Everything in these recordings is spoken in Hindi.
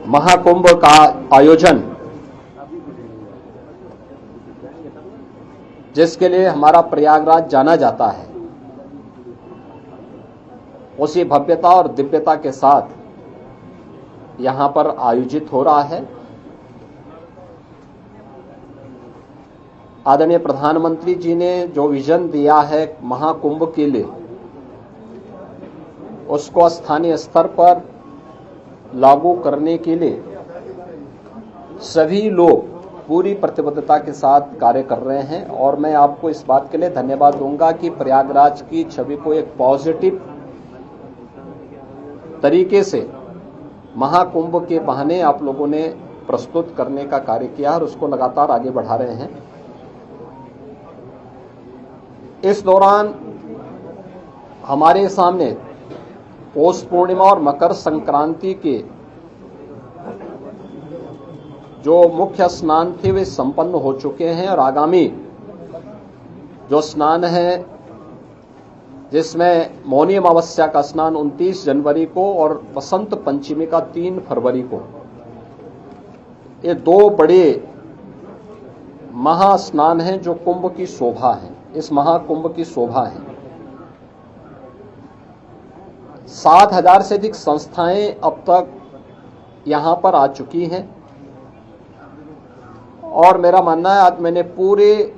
महाकुंभ का आयोजन, जिसके लिए हमारा प्रयागराज जाना जाता है, उसी भव्यता और दिव्यता के साथ यहां पर आयोजित हो रहा है। आदरणीय प्रधानमंत्री जी ने जो विजन दिया है महाकुंभ के लिए, उसको स्थानीय स्तर पर लागू करने के लिए सभी लोग पूरी प्रतिबद्धता के साथ कार्य कर रहे हैं। और मैं आपको इस बात के लिए धन्यवाद दूंगा कि प्रयागराज की छवि को एक पॉजिटिव तरीके से महाकुंभ के बहाने आप लोगों ने प्रस्तुत करने का कार्य किया और उसको लगातार आगे बढ़ा रहे हैं। इस दौरान हमारे सामने पौष पूर्णिमा और मकर संक्रांति के जो मुख्य स्नान थे वे संपन्न हो चुके हैं और आगामी जो स्नान है, जिसमें मौनी अमावस्या का स्नान 29 जनवरी को और बसंत पंचमी का 3 फरवरी को, ये दो बड़े महास्नान हैं जो कुंभ की शोभा है, इस महाकुंभ की शोभा है। 7,000 से अधिक संस्थाएं अब तक यहां पर आ चुकी हैं और मेरा मानना है, आज मैंने पूरे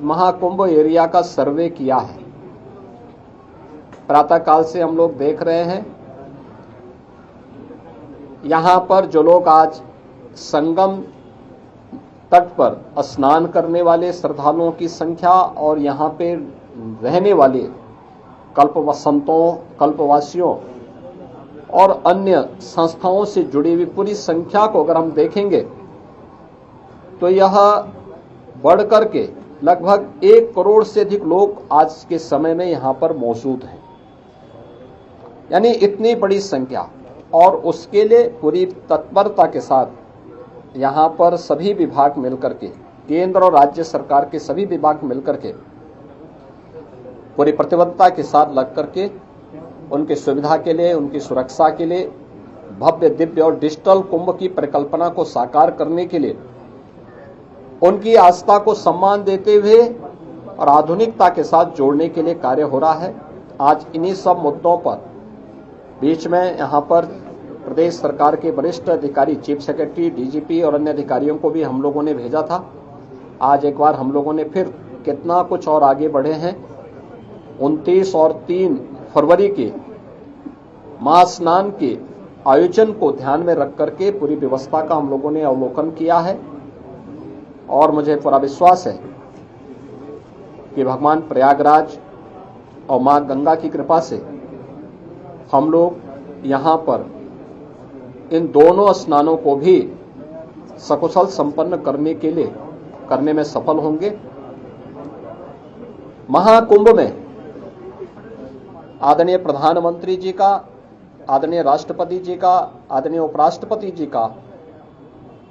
महाकुंभ एरिया का सर्वे किया है। प्रातःकाल से हम लोग देख रहे हैं यहां पर जो लोग आज संगम तट पर स्नान करने वाले श्रद्धालुओं की संख्या और यहां पे रहने वाले कल्पवासियों और अन्य संस्थाओं से जुड़ी हुई पूरी संख्या को अगर हम देखेंगे तो यह बढ़कर के लगभग 1 करोड़ से अधिक लोग आज के समय में यहां पर मौजूद हैं, यानी इतनी बड़ी संख्या। और उसके लिए पूरी तत्परता के साथ यहां पर सभी विभाग मिलकर के, केंद्र और राज्य सरकार के सभी विभाग मिलकर के पूरी प्रतिबद्धता के साथ लग करके उनकी सुविधा के लिए, उनकी सुरक्षा के लिए, भव्य दिव्य और डिजिटल कुंभ की परिकल्पना को साकार करने के लिए, उनकी आस्था को सम्मान देते हुए और आधुनिकता के साथ जोड़ने के लिए कार्य हो रहा है। आज इन्हीं सब मुद्दों पर बीच में यहां पर प्रदेश सरकार के वरिष्ठ अधिकारी, चीफ सेक्रेटरी, डीजीपी और अन्य अधिकारियों को भी हम लोगों ने भेजा था। आज एक बार हम लोगों ने फिर कितना कुछ और आगे बढ़े हैं। 29 और 3 फरवरी के महास्नान के आयोजन को ध्यान में रख करके पूरी व्यवस्था का हम लोगों ने अवलोकन किया है और मुझे पूरा विश्वास है कि भगवान प्रयागराज और मां गंगा की कृपा से हम लोग यहां पर इन दोनों स्नानों को भी सकुशल संपन्न करने में सफल होंगे। महाकुंभ में आदरणीय प्रधानमंत्री जी का, आदरणीय राष्ट्रपति जी का, आदरणीय उपराष्ट्रपति जी का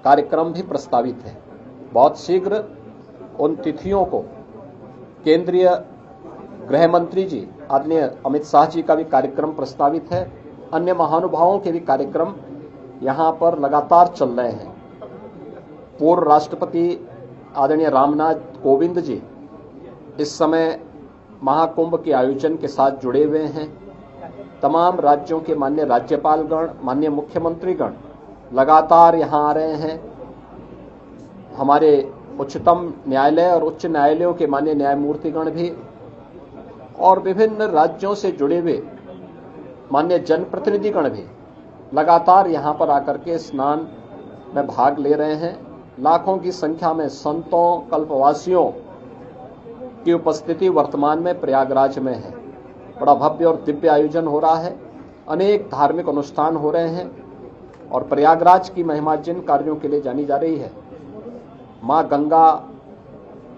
कार्यक्रम भी प्रस्तावित है। बहुत शीघ्र उन तिथियों को केंद्रीय गृह मंत्री जी आदरणीय अमित शाह जी का भी कार्यक्रम प्रस्तावित है। अन्य महानुभावों के भी कार्यक्रम यहां पर लगातार चल रहे हैं। पूर्व राष्ट्रपति आदरणीय रामनाथ कोविंद जी इस समय महाकुंभ के आयोजन के साथ जुड़े हुए हैं। तमाम राज्यों के माननीय राज्यपालगण, माननीय मुख्यमंत्रीगण लगातार यहां आ रहे हैं। हमारे उच्चतम न्यायालय और उच्च न्यायालयों के माननीय न्यायमूर्तिगण भी और विभिन्न राज्यों से जुड़े हुए माननीय जनप्रतिनिधिगण भी लगातार यहां पर आकर के स्नान में भाग ले रहे हैं। लाखों की संख्या में संतों, कल्पवासियों की उपस्थिति वर्तमान में प्रयागराज में है। बड़ा भव्य और दिव्य आयोजन हो रहा है। अनेक धार्मिक अनुष्ठान हो रहे हैं और प्रयागराज की महिमा जिन कार्यों के लिए जानी जा रही है, मां गंगा,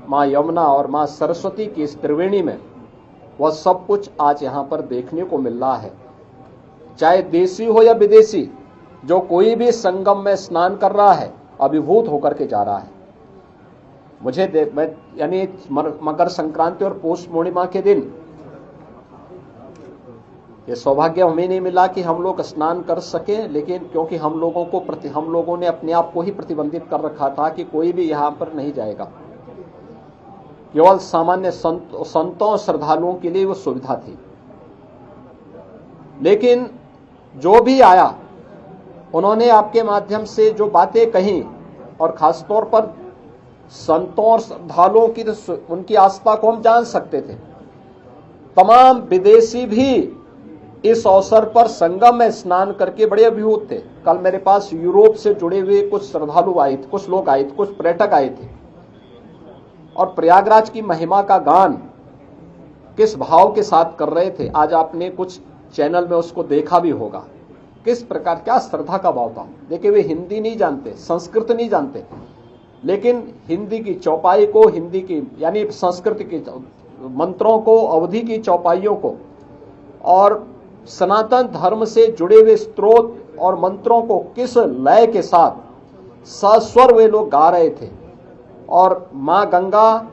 मां यमुना और मां सरस्वती की इस त्रिवेणी में, वह सब कुछ आज यहां पर देखने को मिल रहा है। चाहे देशी हो या विदेशी, जो कोई भी संगम में स्नान कर रहा है अभिभूत होकर के जा रहा है। यानी मकर संक्रांति और पौष पूर्णिमा के दिन ये सौभाग्य हमें नहीं मिला कि हम लोग स्नान कर सकें, लेकिन क्योंकि हम लोगों ने अपने आप को ही प्रतिबंधित कर रखा था कि कोई भी यहां पर नहीं जाएगा, केवल सामान्य संतों और श्रद्धालुओं के लिए वो सुविधा थी। लेकिन जो भी आया उन्होंने आपके माध्यम से जो बातें कही, और खासतौर पर संतों और श्रद्धालुओं की उनकी आस्था को हम जान सकते थे। तमाम विदेशी भी इस अवसर पर संगम में स्नान करके बड़े अभिभूत थे। कल मेरे पास यूरोप से जुड़े हुए कुछ श्रद्धालु आए थे, कुछ लोग आए थे, कुछ पर्यटक आए थे, और प्रयागराज की महिमा का गान किस भाव के साथ कर रहे थे। आज आपने कुछ चैनल में उसको देखा भी होगा, किस प्रकार क्या श्रद्धा का भाव था। देखिए, वे हिंदी नहीं जानते, संस्कृत नहीं जानते, लेकिन हिंदी की चौपाई को, हिंदी की यानी संस्कृत की मंत्रों को, अवधि की चौपाइयों को और सनातन धर्म से जुड़े हुए स्त्रोत और मंत्रों को किस लय के साथ सस्वर वे लोग गा रहे थे, और मां गंगा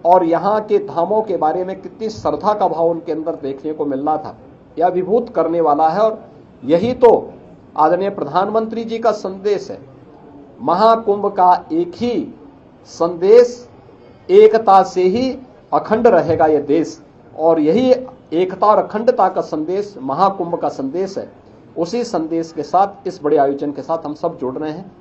और यहाँ के धामों के बारे में कितनी श्रद्धा का भाव उनके अंदर देखने को मिल रहा था। यह अभिभूत करने वाला है, और यही तो आदरणीय प्रधानमंत्री जी का संदेश है। महाकुंभ का एक ही संदेश, एकता से ही अखंड रहेगा यह देश, और यही एकता और अखंडता का संदेश महाकुंभ का संदेश है। उसी संदेश के साथ, इस बड़े आयोजन के साथ हम सब जुड़ रहे हैं।